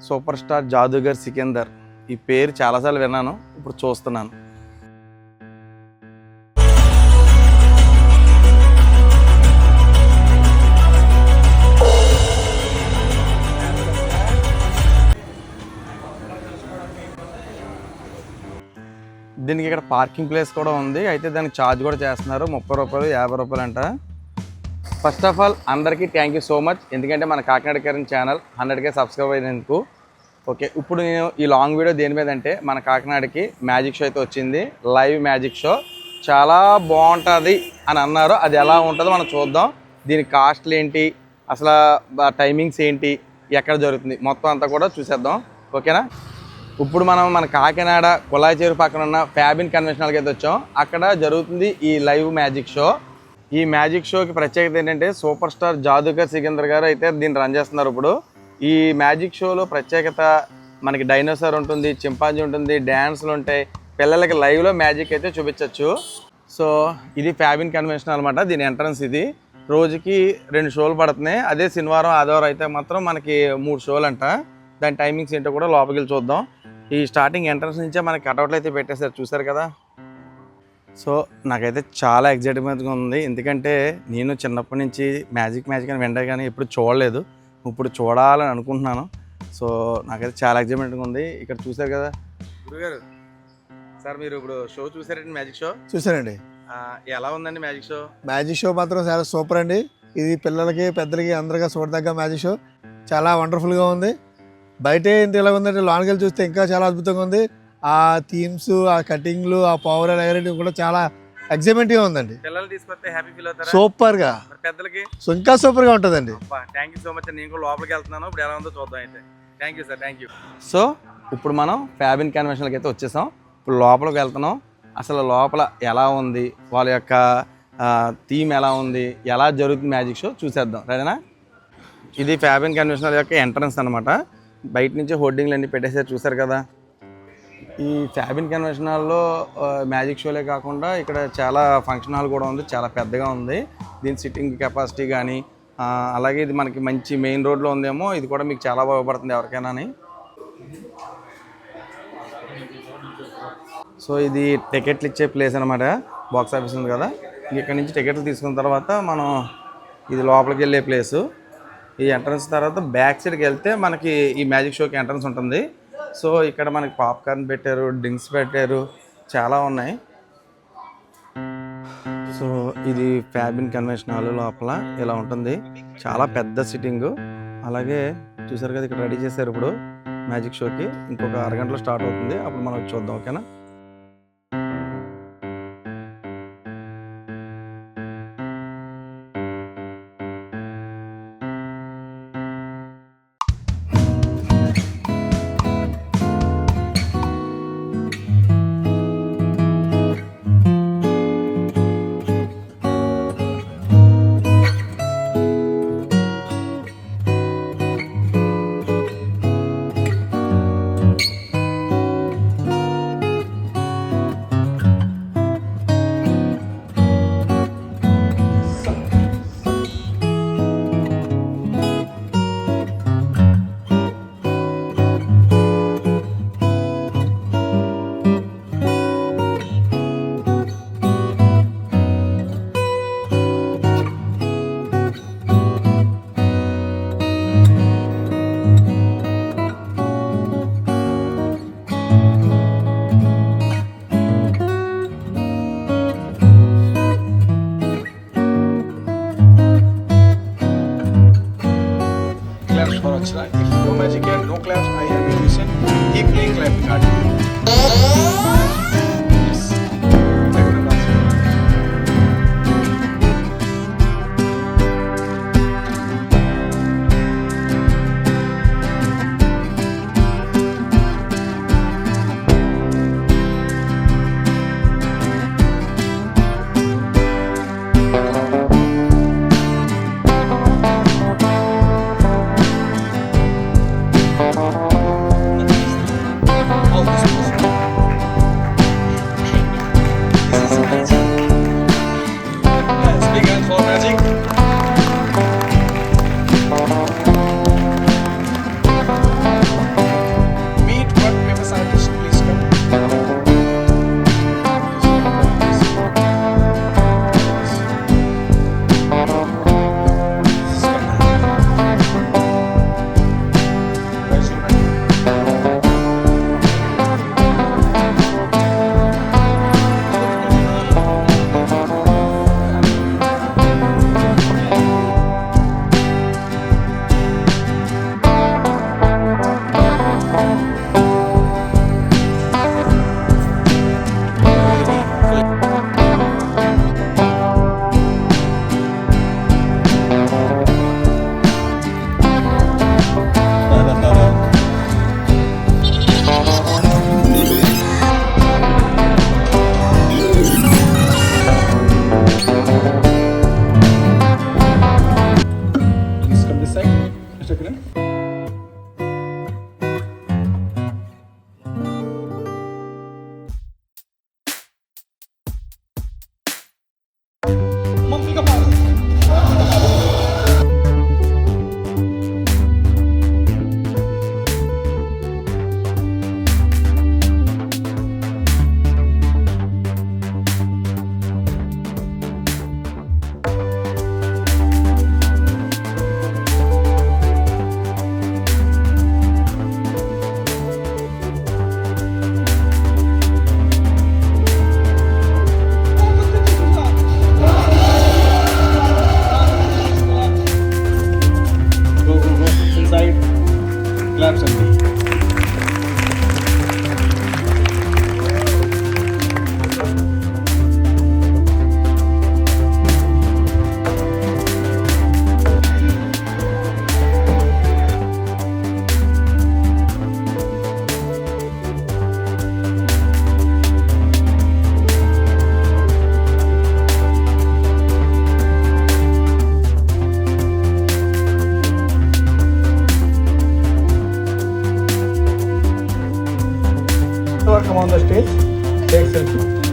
Super star జాదూగర్ Sikandar. ఈ పేరు చాలాసార్లు విన్నాను, ఇప్పుడు చూస్తున్నాను. దీనికి ఇక్కడ పార్కింగ్ ప్లేస్ కూడా ఉంది. అయితే దానికి ఛార్జ్ కూడా చేస్తున్నారు, 30 రూపాయలు 50 రూపాయలు అంట. ఫస్ట్ ఆఫ్ ఆల్ అందరికీ థ్యాంక్ యూ సో మచ్, ఎందుకంటే మన Kakinada Kiran channel 100K subscribe అయినందుకు. ఓకే, ఇప్పుడు నేను ఈ లాంగ్ వీడియో దేని మీద అంటే, మన కాకినాడకి మ్యాజిక్ షో అయితే వచ్చింది, లైవ్ మ్యాజిక్ షో. చాలా బాగుంటుంది అని అన్నారు. అది ఎలా ఉంటుందో మనం చూద్దాం. దీని కాస్ట్లు ఏంటి, అసలు టైమింగ్స్ ఏంటి, ఎక్కడ జరుగుతుంది, మొత్తం అంతా కూడా చూసేద్దాం. ఓకేనా? ఇప్పుడు మనం మన కాకినాడ కుళాయి చెరువు పక్కన ఉన్న ఫ్యాబిన్ కన్వెన్షనల్కి అయితే వచ్చాం. అక్కడ జరుగుతుంది ఈ లైవ్ మ్యాజిక్ షో. ఈ మ్యాజిక్ షోకి ప్రత్యేకత ఏంటంటే, సూపర్ స్టార్ జాదూగర్ సికిందర్ గారు అయితే దీన్ని రన్ చేస్తున్నారు. ఇప్పుడు ఈ మ్యాజిక్ షోలో ప్రత్యేకత మనకి డైనోసార్ ఉంటుంది, చింపాంజీ ఉంటుంది, డ్యాన్స్లు ఉంటాయి. పిల్లలకి లైవ్లో మ్యాజిక్ అయితే చూపించవచ్చు. సో ఇది ఫ్యాబిన్ కన్వెన్షన్ అనమాట. దీని ఎంట్రన్స్ ఇది. రోజుకి 2 షోలు పడుతున్నాయి. అదే శనివారం ఆదివారం అయితే మాత్రం మనకి 3 షోలు అంట. దాని టైమింగ్స్ ఏంటో కూడా లోపలికి వెళ్ళి చూద్దాం. ఈ స్టార్టింగ్ ఎంట్రన్స్ నుంచే మనకి కటౌట్లు అయితే పెట్టేశారు, చూసారు కదా. సో నాకైతే చాలా ఎగ్జైట్మెంట్గా ఉంది, ఎందుకంటే నేను చిన్నప్పటి నుంచి మ్యాజిక్ అని వింటే కానీ ఎప్పుడు చూడలేదు. ఇప్పుడు చూడాలని అనుకుంటున్నాను. సో నాకైతే చాలా ఎగ్జైట్మెంట్గా ఉంది. ఇక్కడ చూసారు కదా గురుగారు. సార్ మీరు ఇప్పుడు షో చూసారండి, మ్యాజిక్ షో చూసానండి. ఎలా ఉందండి మ్యాజిక్ షో? మ్యాజిక్ షో మాత్రం చాలా సూపర్ అండి. ఇది పిల్లలకి పెద్దలకి అందరిగా చూడదగ్గ మ్యాజిక్ షో. చాలా వండర్ఫుల్గా ఉంది. బయటే ఇంత ఎలా ఉందంటే లోనికి వెళ్ళి చూస్తే ఇంకా చాలా అద్భుతంగా ఉంది. ఆ థీమ్స్, ఆ కటింగ్లు, ఆ పవర్ ఎలగరేటివ్ కూడా చాలా ఎగ్జైట్మెంట్గా ఉందండి. పిల్లలు తీసుకొస్తే హ్యాపీ ఫీల్ అవుతారు. సూపర్గా, పెద్దలకి ఇంకా సూపర్గా ఉంటుందండి. Thank you so much. నేను కూడా లోపలికి వెళ్తున్నాను, ఇప్పుడు ఎలా ఉందో చూద్దాం. అయితే thank you sir, thank you. So ఇప్పుడు మనం ఫ్యాబిన్ కన్వెన్షన్కి అయితే వచ్చేసాం. ఇప్పుడు లోపలికి వెళ్తున్నాం. అసలు లోపల ఎలా ఉంది, వాళ్ళ యొక్క థీమ్ ఎలా ఉంది, ఎలా జరుగుతుంది మ్యాజిక్ షో చూసేద్దాం. రైనా? ఇది ఫ్యాబిన్ కన్వెన్షనల్ యొక్క ఎంట్రన్స్ అనమాట. బయట నుంచి హోర్డింగ్లు అన్నీ పెట్టేసారు, చూసారు కదా. ఈ ఫ్యాబిన్ కన్వెన్షన్ హాల్లో మ్యాజిక్ షోలే కాకుండా ఇక్కడ చాలా ఫంక్షన్ హాల్ కూడా ఉంది, చాలా పెద్దగా ఉంది. దీని సిట్టింగ్ కెపాసిటీ కానీ, అలాగే ఇది మనకి మంచి మెయిన్ రోడ్లో ఉందేమో, ఇది కూడా మీకు చాలా ఉపయోగపడుతుంది ఎవరికైనా అని. సో ఇది టికెట్లు ఇచ్చే ప్లేస్ అనమాట. బాక్స్ ఆఫీస్ ఉంది కదా, ఇక్కడ నుంచి టికెట్లు తీసుకున్న తర్వాత మనం ఇది లోపలికి వెళ్ళే ప్లేసు. ఈ ఎంట్రన్స్ తర్వాత బ్యాక్ సైడ్కి వెళ్తే మనకి ఈ మ్యాజిక్ షోకి ఎంట్రన్స్ ఉంటుంది. సో ఇక్కడ మనకి పాప్కార్న్ పెట్టారు, డ్రింక్స్ పెట్టారు, చాలా ఉన్నాయి. సో ఇది ఫ్యాబిన్ కన్వెన్షన్ హాల్ లోపల ఇలా ఉంటుంది. చాలా పెద్ద సిట్టింగు. అలాగే చూసారు కదా, ఇక్కడ రెడీ చేశారు ఇప్పుడు మ్యాజిక్ షోకి. ఇంకొక అరగంటలో స్టార్ట్ అవుతుంది, అప్పుడు మనం చూద్దాం. ఓకేనా? If no magic and no claps, I have a musician. Keep playing clapping hard. Yes. All this అండి. Come on the stage, take selfie.